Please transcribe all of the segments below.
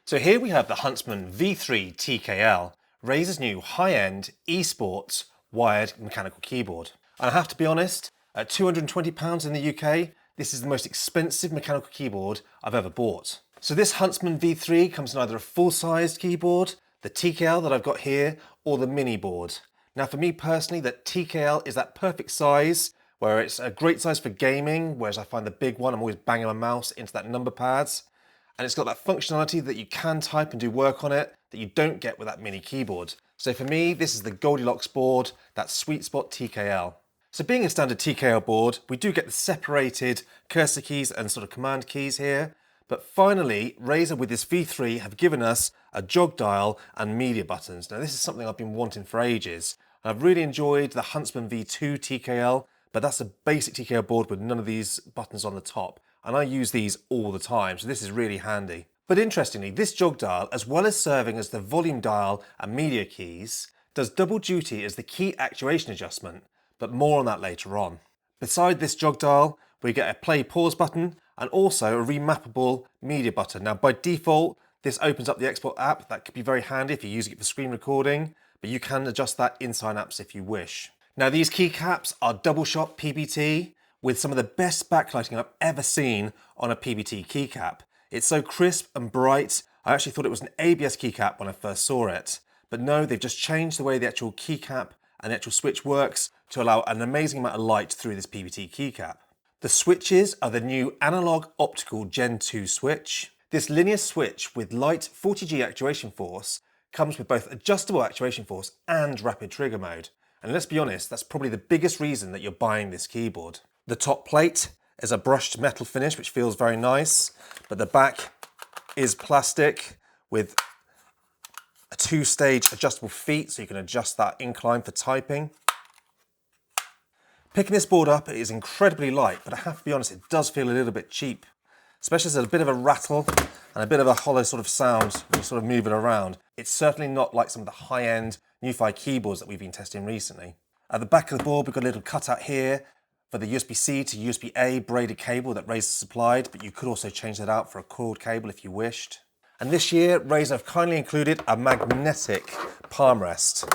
So here we have the Huntsman V3 TKL, Razer's new high-end esports wired mechanical keyboard. And I have to be honest, at £220 in the UK, this is the most expensive mechanical keyboard I've ever bought. So this Huntsman V3 comes in either a full-sized keyboard, the TKL that I've got here, or the mini board. Now for me personally, that TKL is that perfect size where it's a great size for gaming, whereas I find the big one, I'm always banging my mouse into that number pads. And it's got that functionality that you can type and do work on it that you don't get with that mini keyboard. So for me, this is the Goldilocks board, that sweet spot TKL. So being a standard TKL board, we do get the separated cursor keys and sort of command keys here. But finally, Razer with this V3 have given us a jog dial and media buttons. Now this is something I've been wanting for ages. I've really enjoyed the Huntsman V2 TKL, but that's a basic TKL board with none of these buttons on the top. And I use these all the time, so this is really handy. But interestingly, this jog dial, as well as serving as the volume dial and media keys, does double duty as the key actuation adjustment, but more on that later on. Beside this jog dial, we get a play pause button and also a remappable media button. Now by default, this opens up the export app. That could be very handy if you're using it for screen recording, but you can adjust that in Synapse if you wish. Now these keycaps are double shot PBT with some of the best backlighting I've ever seen on a PBT keycap. It's so crisp and bright. I actually thought it was an ABS keycap when I first saw it. But no, they've just changed the way the actual keycap and the actual switch works to allow an amazing amount of light through this PBT keycap. The switches are the new analog optical Gen 2 switch. This linear switch with light 40G actuation force comes with both adjustable actuation force and rapid trigger mode. And let's be honest, that's probably the biggest reason that you're buying this keyboard. The top plate is a brushed metal finish, which feels very nice, but the back is plastic with a two-stage adjustable feet, so you can adjust that incline for typing. Picking this board up, it is incredibly light, but I have to be honest, it does feel a little bit cheap, especially as there's a bit of a rattle and a bit of a hollow sort of sound when you sort of move it around. It's certainly not like some of the high-end NuFi keyboards that we've been testing recently. At the back of the board, we've got a little cutout here for the USB-C to USB-A braided cable that Razer supplied, but you could also change that out for a coiled cable if you wished. And this year, Razer have kindly included a magnetic palm rest.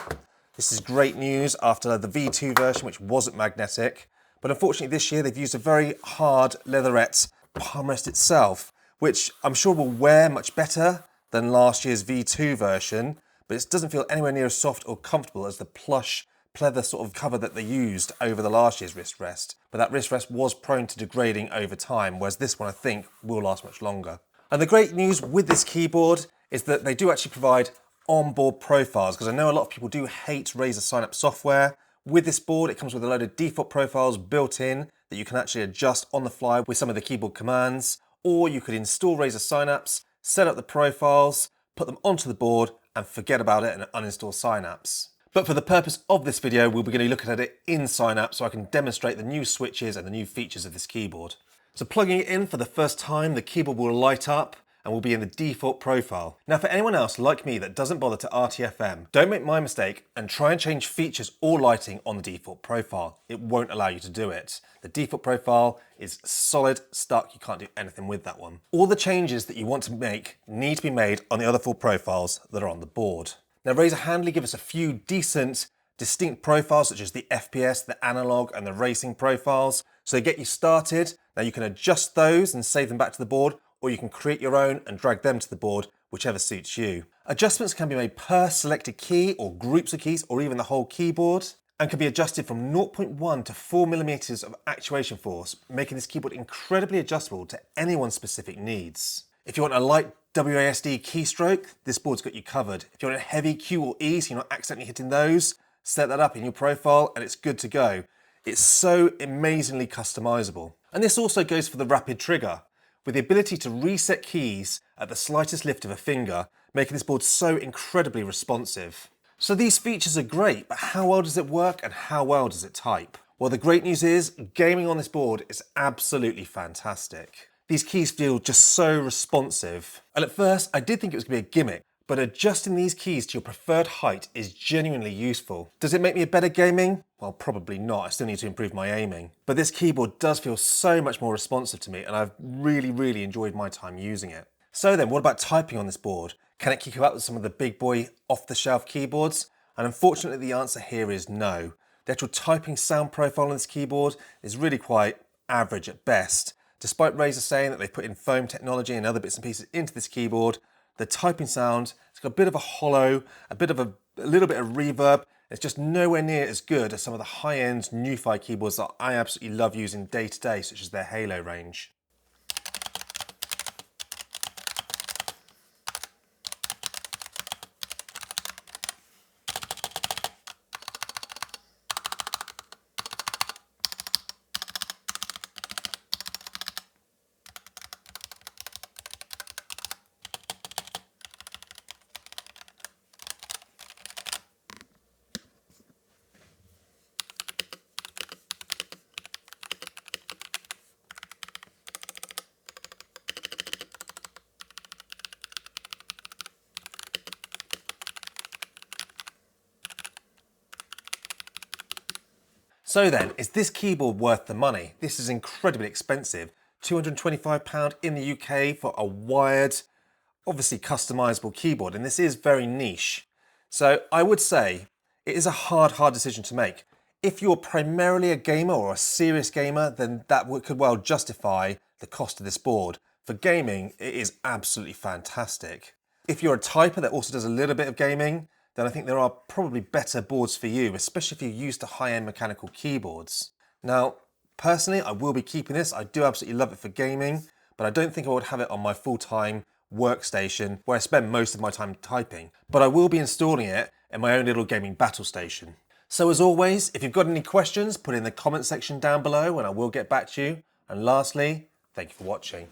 This is great news after the V2 version, which wasn't magnetic. But unfortunately this year, they've used a very hard leatherette palm rest itself, which I'm sure will wear much better than last year's V2 version, but it doesn't feel anywhere near as soft or comfortable as the plush pleather sort of cover that they used over the last year's wrist rest. But that wrist rest was prone to degrading over time, whereas this one I think will last much longer. And the great news with this keyboard is that they do actually provide onboard profiles, because I know a lot of people do hate Razer Synapse software. With this board, it comes with a load of default profiles built in that you can actually adjust on the fly with some of the keyboard commands, or you could install Razer Synapse, set up the profiles, put them onto the board and forget about it and uninstall Synapse. But for the purpose of this video, we'll be going to be looking at it in Synapse so I can demonstrate the new switches and the new features of this keyboard. So plugging it in for the first time, the keyboard will light up and will be in the default profile. Now for anyone else like me that doesn't bother to RTFM, don't make my mistake and try and change features or lighting on the default profile. It won't allow you to do it. The default profile is solid, stuck, you can't do anything with that one. All the changes that you want to make need to be made on the other full profiles that are on the board. Now Razer handily give us a few decent, distinct profiles such as the FPS, the analog and the racing profiles. So they get you started. Now you can adjust those and save them back to the board, or you can create your own and drag them to the board, whichever suits you. Adjustments can be made per selected key or groups of keys or even the whole keyboard, and can be adjusted from 0.1 to 4mm of actuation force, making this keyboard incredibly adjustable to anyone's specific needs. If you want a light WASD keystroke, this board's got you covered. If you want a heavy Q or E so you're not accidentally hitting those, set that up in your profile and it's good to go. It's so amazingly customizable. And this also goes for the rapid trigger, with the ability to reset keys at the slightest lift of a finger, making this board so incredibly responsive. So these features are great, but how well does it work and how well does it type? Well, the great news is gaming on this board is absolutely fantastic. These keys feel just so responsive. And at first, I did think it was going to be a gimmick, but adjusting these keys to your preferred height is genuinely useful. Does it make me a better gaming? Well, probably not. I still need to improve my aiming. But this keyboard does feel so much more responsive to me, and I've really enjoyed my time using it. So then, what about typing on this board? Can it keep up with some of the big boy off-the-shelf keyboards? And unfortunately, the answer here is no. The actual typing sound profile on this keyboard is really quite average at best. Despite Razer saying that they've put in foam technology and other bits and pieces into this keyboard, the typing sound, it's got a bit of a hollow, a little bit of reverb. It's just nowhere near as good as some of the high-end NuFi keyboards that I absolutely love using day to day, such as their Halo range. So then, is this keyboard worth the money? This is incredibly expensive. £225 in the UK for a wired, obviously customizable keyboard, and this is very niche. So I would say it is a hard decision to make. If you're primarily a gamer or a serious gamer, then that could well justify the cost of this board. For gaming, it is absolutely fantastic. If you're a typer that also does a little bit of gaming, then I think there are probably better boards for you, especially if you're used to high-end mechanical keyboards. Now, personally, I will be keeping this. I do absolutely love it for gaming, but I don't think I would have it on my full-time workstation where I spend most of my time typing. But I will be installing it in my own little gaming battle station. So as always, if you've got any questions, put it in the comment section down below and I will get back to you. And lastly, thank you for watching.